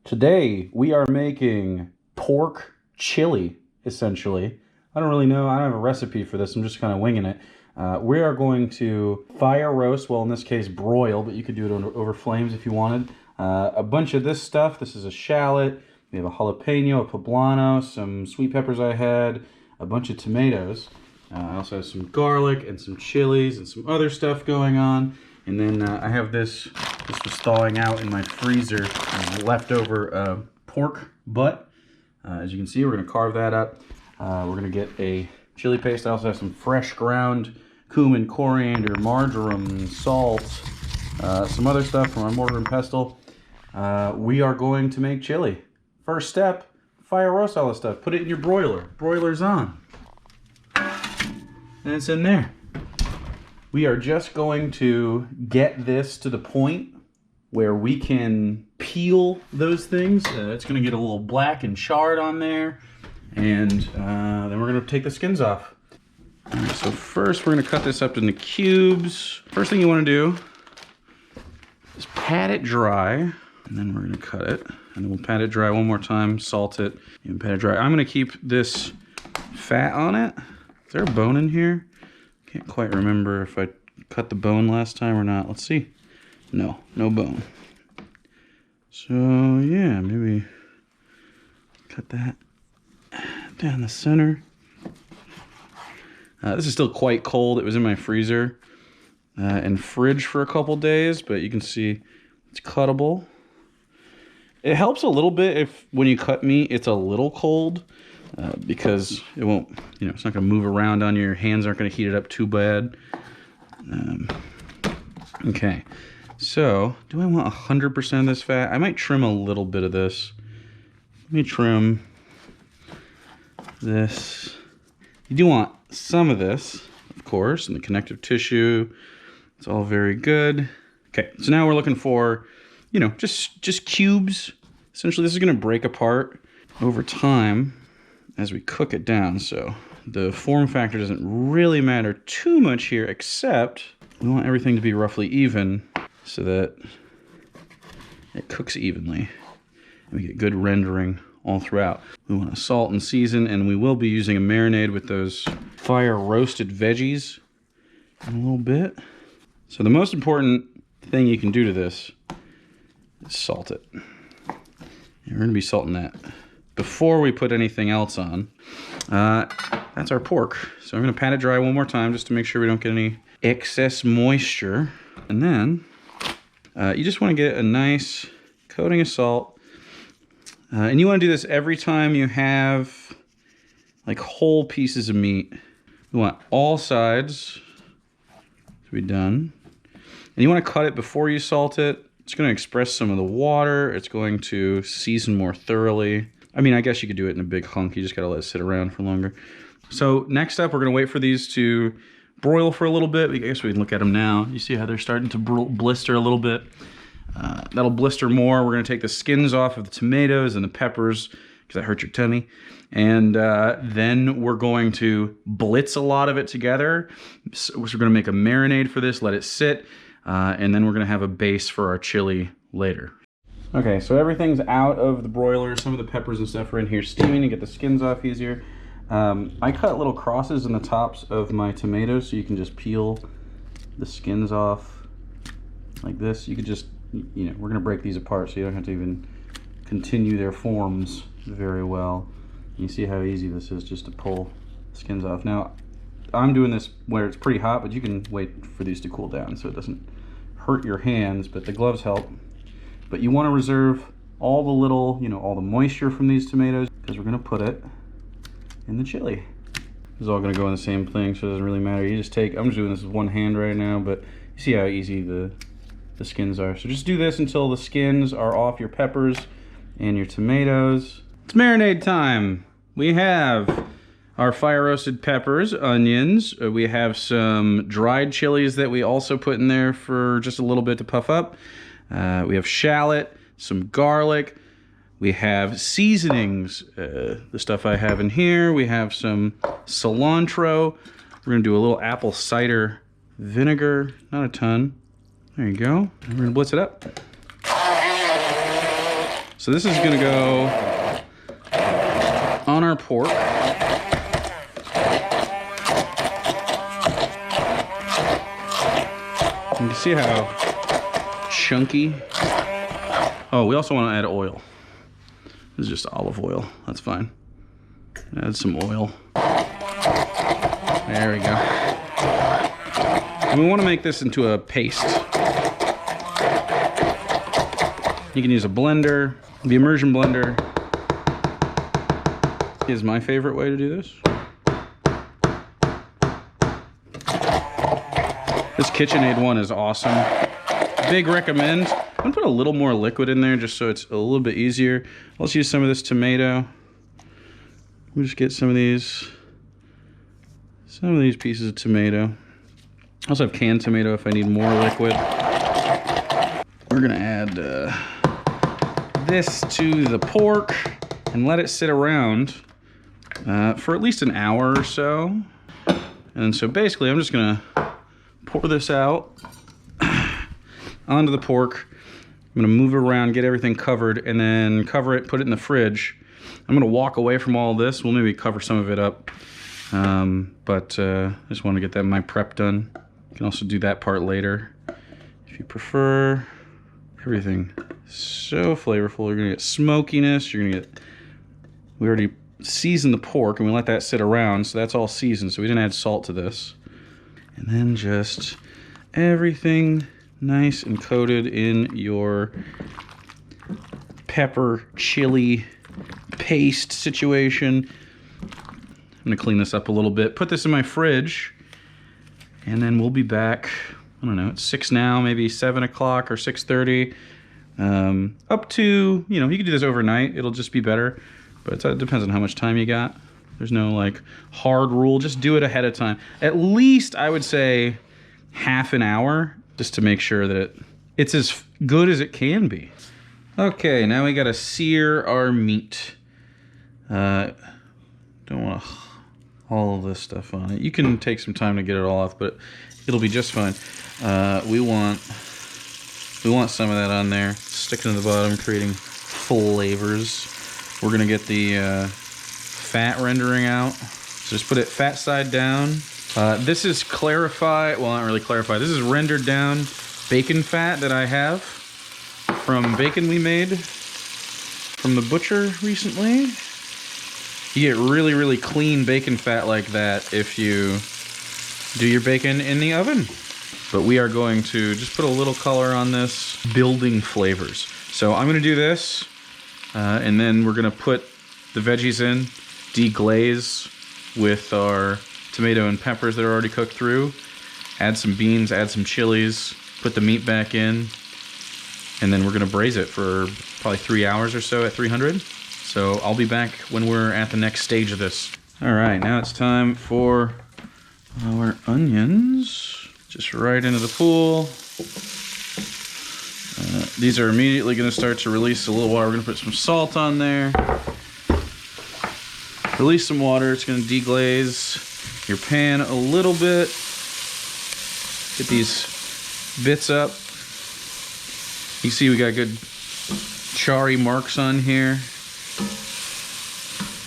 Today we are making pork chili, essentially. I don't really know, I don't have a recipe for this, I'm just kind of winging it. We are going to fire roast, well in this case broil, but you could do it over flames if you wanted. A bunch of this stuff. This is a shallot, we have a jalapeno, a poblano, some sweet peppers I had, a bunch of tomatoes. I also have some garlic and some chilies and some other stuff going on. And then I have this was thawing out in my freezer, leftover pork butt. As you can see, we're gonna carve that up. We're gonna get a chili paste. I also have some fresh ground cumin, coriander, marjoram, salt, some other stuff from our mortar and pestle. We are going to make chili. First step, fire roast all this stuff. Put it in your broiler. Broiler's on. And it's in there. We are just going to get this to the point where we can peel those things. It's going to get a little black and charred on there. And then we're going to take the skins off. All right, so first we're going to cut this up into cubes. First thing you want to do is pat it dry. And then we're going to cut it. And then we'll pat it dry one more time, salt it, and pat it dry. I'm going to keep this fat on it. Is there a bone in here? Can't quite remember if I cut the bone last time or not. Let's see. No, no bone. So yeah, maybe cut that down the center. This is still quite cold. It was in my freezer and fridge for a couple days, but you can see it's cuttable. It helps a little bit if when you cut meat, it's a little cold. Because it won't, it's not going to move around on you. Your hands aren't going to heat it up too bad. Okay, so do I want 100% of this fat? I might trim a little bit of this. Let me trim this. You do want some of this, of course, and the connective tissue. It's all very good. Okay, so now we're looking for, just cubes. Essentially, this is going to break apart over time as we cook it down, so the form factor doesn't really matter too much here, except we want everything to be roughly even so that it cooks evenly and we get good rendering all throughout. We want to salt and season, and we will be using a marinade with those fire roasted veggies in a little bit. So the most important thing you can do to this is salt it. And we're going to be salting that before we put anything else on. That's our pork. So I'm going to pat it dry one more time just to make sure we don't get any excess moisture. And then you just want to get a nice coating of salt. And you want to do this every time you have like whole pieces of meat. You want all sides to be done. And you want to cut it before you salt it. It's going to express some of the water. It's going to season more thoroughly. I mean, I guess you could do it in a big hunk. You just got to let it sit around for longer. So next up, we're going to wait for these to broil for a little bit. I guess we can look at them now. You see how they're starting to blister a little bit. That'll blister more. We're going to take the skins off of the tomatoes and the peppers because that hurts your tummy. And then we're going to blitz a lot of it together. So we're going to make a marinade for this, let it sit, and then we're going to have a base for our chili later. Okay, so everything's out of the broiler. Some of the peppers and stuff are in here steaming to get the skins off easier. I cut little crosses in the tops of my tomatoes so you can just peel the skins off like this. You could just, we're going to break these apart so you don't have to even continue their forms very well. You see how easy this is just to pull skins off. Now, I'm doing this where it's pretty hot, but you can wait for these to cool down so it doesn't hurt your hands, but the gloves help. But you want to reserve all the little, all the moisture from these tomatoes because we're going to put it in the chili. This is all going to go in the same thing, so it doesn't really matter. You just take, I'm just doing this with one hand right now, but you see how easy the skins are. So just do this until the skins are off your peppers and your tomatoes. It's marinade time. We have our fire roasted peppers, onions. We have some dried chilies that we also put in there for just a little bit to puff up. We have shallot, some garlic. We have seasonings, the stuff I have in here. We have some cilantro. We're gonna do a little apple cider vinegar, not a ton. There you go. And we're gonna blitz it up. So this is gonna go on our pork. You can see how chunky. Oh, we also want to add oil. This is just olive oil. That's fine. Add some oil. There we go. And we want to make this into a paste. You can use a blender. The immersion blender is my favorite way to do this. This KitchenAid one is awesome. Big recommend. I'm gonna put a little more liquid in there just so it's a little bit easier. Let's use some of this tomato. We'll just get some of these pieces of tomato. I also have canned tomato if I need more liquid. We're gonna add this to the pork and let it sit around for at least an hour or so. And so basically I'm just gonna pour this out onto the pork. I'm gonna move it around, get everything covered, and then cover it, put it in the fridge. I'm gonna walk away from all this. We'll maybe cover some of it up. But I just want to get my prep done. You can also do that part later if you prefer. Everything so flavorful. You're gonna get smokiness. You're gonna get. We already seasoned the pork and we let that sit around, so that's all seasoned. So we didn't add salt to this. And then just everything nice and coated in your pepper chili paste situation. I'm gonna clean this up a little bit, put this in my fridge, and then we'll be back. I don't know, it's 6 now, maybe 7 o'clock or 6:30. Up to, you know, you can do this overnight, it'll just be better, but it depends on how much time you got. There's no like hard rule, just do it ahead of time. At least I would say half an hour, just to make sure that it's as good as it can be. Okay, now we gotta sear our meat. Don't want all of this stuff on it. You can take some time to get it all off, but it'll be just fine. We want some of that on there, sticking to the bottom, creating flavors. We're gonna get the fat rendering out. So just put it fat side down. This is clarified, well, not really clarified. This is rendered down bacon fat that I have from bacon we made from the butcher recently. You get really, really clean bacon fat like that if you do your bacon in the oven. But we are going to just put a little color on this, building flavors. So I'm gonna do this, and then we're gonna put the veggies in, deglaze with our tomato and peppers that are already cooked through, add some beans, add some chilies, put the meat back in, and then we're gonna braise it for probably 3 hours or so at 300. So I'll be back when we're at the next stage of this. All right, now it's time for our onions. Just right into the pool. These are immediately gonna start to release a little water. We're gonna put some salt on there. Release some water, it's gonna deglaze your pan a little bit. Get these bits up. You see we got good charry marks on here.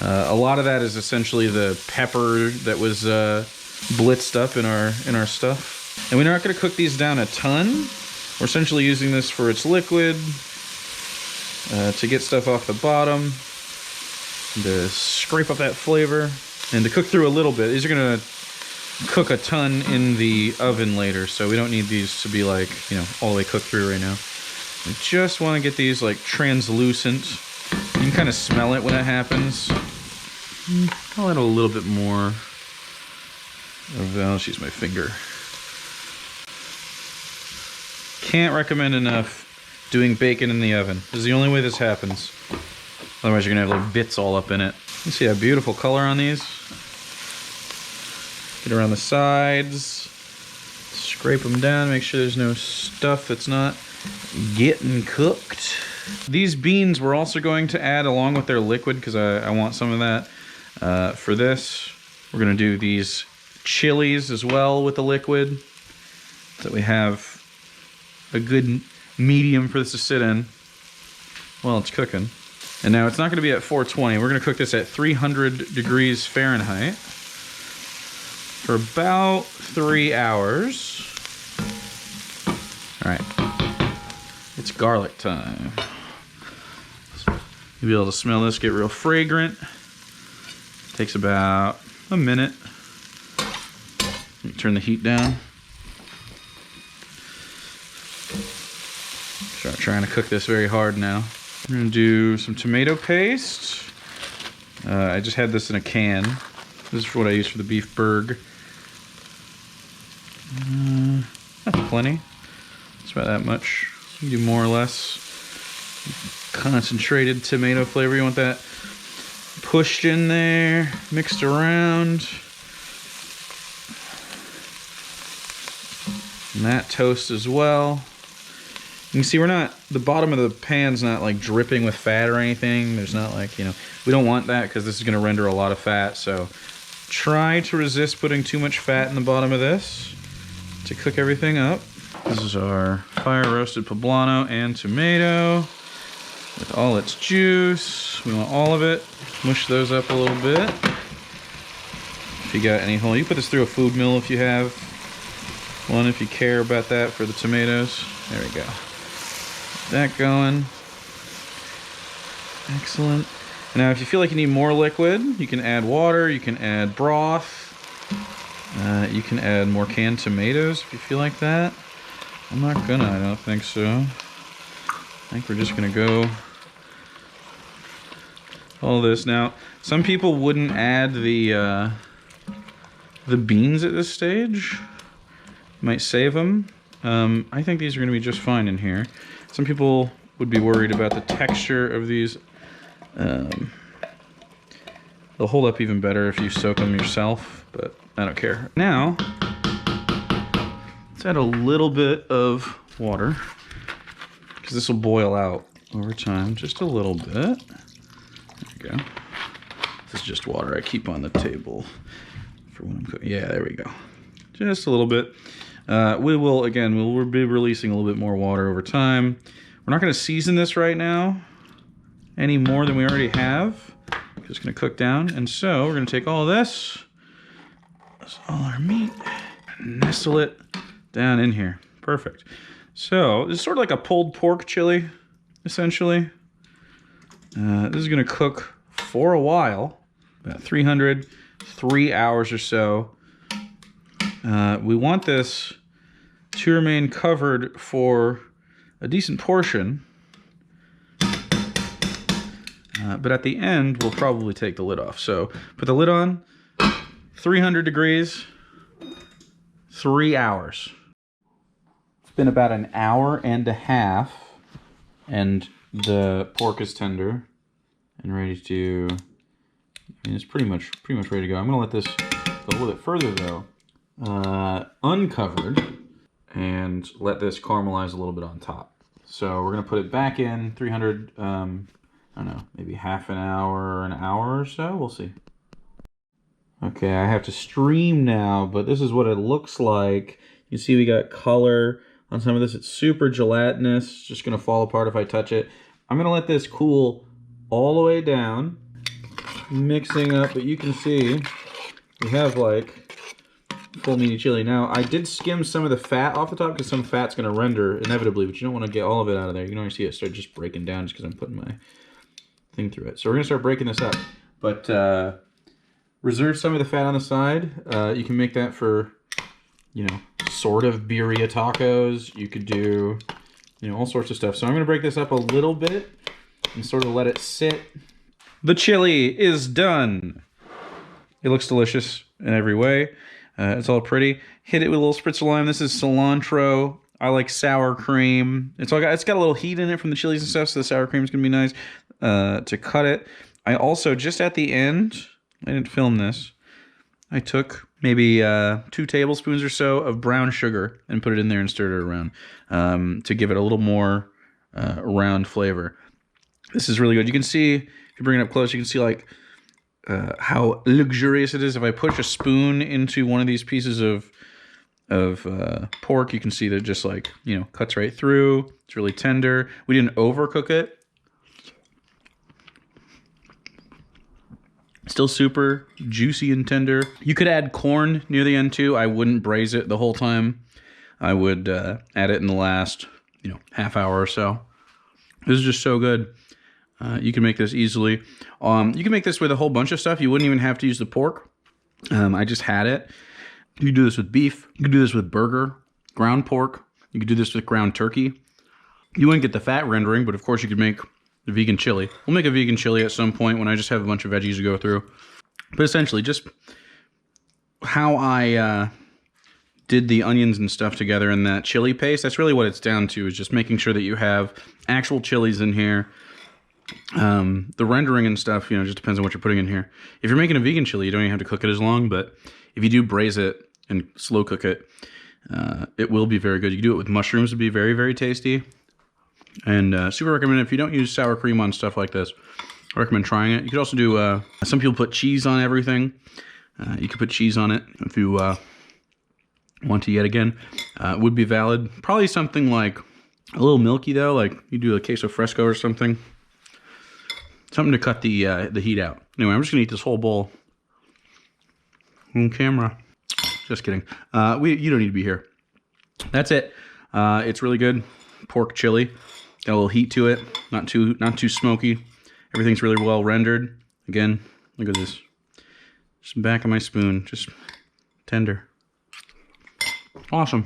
A lot of that is essentially the pepper that was blitzed up in our stuff. And we're not going to cook these down a ton. We're essentially using this for its liquid, to get stuff off the bottom, and to scrape up that flavor, and to cook through a little bit. These are going to cook a ton in the oven later, so we don't need these to be like, you know, all the way cooked through right now. We just want to get these like translucent. You can kind of smell it when it happens. I'll add a little bit more of, I'll just use my finger. Can't recommend enough doing bacon in the oven. This is the only way this happens. Otherwise you're gonna have like bits all up in it. You see that beautiful color on these? Get around the sides. Scrape them down, make sure there's no stuff that's not getting cooked. These beans we're also going to add along with their liquid because I want some of that. For this, we're gonna do these chilies as well with the liquid, so that we have a good medium for this to sit in. while it's cooking. And now it's not going to be at 420. We're going to cook this at 300 degrees Fahrenheit for about 3 hours. All right. It's garlic time. You'll be able to smell this get real fragrant. Takes about a minute. Turn the heat down. Start trying to cook this very hard now. I'm gonna do some tomato paste. I just had this in a can. This is what I use for the beef burg. That's plenty. It's about that much. You do more or less concentrated tomato flavor. You want that pushed in there, mixed around. And that toast as well. You can see the bottom of the pan's not like dripping with fat or anything. There's not like, we don't want that because this is gonna render a lot of fat. So try to resist putting too much fat in the bottom of this to cook everything up. This is our fire roasted poblano and tomato with all its juice. We want all of it. Mush those up a little bit. If you got any hole, you put this through a food mill if you have one, if you care about that for the tomatoes. There we go. That going. Excellent. Now, if you feel like you need more liquid, you can add water, you can add broth, you can add more canned tomatoes if you feel like that. I'm not gonna, I don't think so. I think we're just gonna go all this. Now, some people wouldn't add the beans at this stage. Might save them. I think these are gonna be just fine in here. Some people would be worried about the texture of these. They'll hold up even better if you soak them yourself, but I don't care. Now, let's add a little bit of water, because this will boil out over time, just a little bit. There we go. This is just water I keep on the table for when I'm cooking. Yeah, there we go. Just a little bit. We'll be releasing a little bit more water over time. We're not going to season this right now any more than we already have. Just going to cook down. And so we're going to take all of this. That's all our meat. Nestle it down in here. Perfect. So this is sort of like a pulled pork chili, essentially. This is going to cook for a while, about 3 hours or so. We want this to remain covered for a decent portion. But at the end, we'll probably take the lid off. So put the lid on, 300 degrees, 3 hours. It's been about an hour and a half, and the pork is tender and ready to, it's pretty much ready to go. I'm gonna let this go a little bit further though, uncovered, and let this caramelize a little bit on top. So we're gonna put it back in 300, I don't know, maybe half an hour or so. We'll see. Okay, I have to stream now, but this is what it looks like. You see we got color on some of this. It's super gelatinous. It's just gonna fall apart if I touch it. I'm gonna let this cool all the way down, mixing up, but you can see we have like full meaty chili. Now, I did skim some of the fat off the top because some fat's gonna render inevitably, but you don't wanna get all of it out of there. You can always see it start just breaking down just because I'm putting my thing through it. So we're gonna start breaking this up, but reserve some of the fat on the side. You can make that for, sort of birria tacos. You could do, all sorts of stuff. So I'm gonna break this up a little bit and sort of let it sit. The chili is done. It looks delicious in every way. It's all pretty. Hit it with a little spritz of lime. This is cilantro. I like sour cream. It's got a little heat in it from the chilies and stuff, so the sour cream is gonna be nice to cut it. I also, just at the end, I didn't film this, I took maybe 2 tablespoons or so of brown sugar and put it in there and stirred it around to give it a little more round flavor. This is really good. You can see, if you bring it up close, you can see like how luxurious it is. If I push a spoon into one of these pieces of pork, you can see that it just like, cuts right through. It's really tender. We didn't overcook it. Still super juicy and tender. You could add corn near the end too. I wouldn't braise it the whole time. I would add it in the last, half hour or so. This is just so good. You can make this easily. You can make this with a whole bunch of stuff. You wouldn't even have to use the pork. I just had it. You can do this with beef. You can do this with burger, ground pork. You could do this with ground turkey. You wouldn't get the fat rendering, but of course you could make the vegan chili. We'll make a vegan chili at some point when I just have a bunch of veggies to go through. But essentially, just how I did the onions and stuff together in that chili paste, that's really what it's down to, is just making sure that you have actual chilies in here. The rendering and stuff, just depends on what you're putting in here. If you're making a vegan chili, you don't even have to cook it as long, but if you do braise it and slow cook it, it will be very good. You can do it with mushrooms, it'd be very, very tasty. And super recommend it if you don't use sour cream on stuff like this. I recommend trying it. You could also do, some people put cheese on everything. You could put cheese on it if you want to yet again. Would be valid. Probably something like a little milky though, like you do a queso fresco or something. Something to cut the heat out. Anyway, I'm just gonna eat this whole bowl on camera. Just kidding. You don't need to be here. That's it. It's really good. Pork chili. Got a little heat to it. Not too smoky. Everything's really well rendered. Again, look at this. Just the back of my spoon. Just tender. Awesome.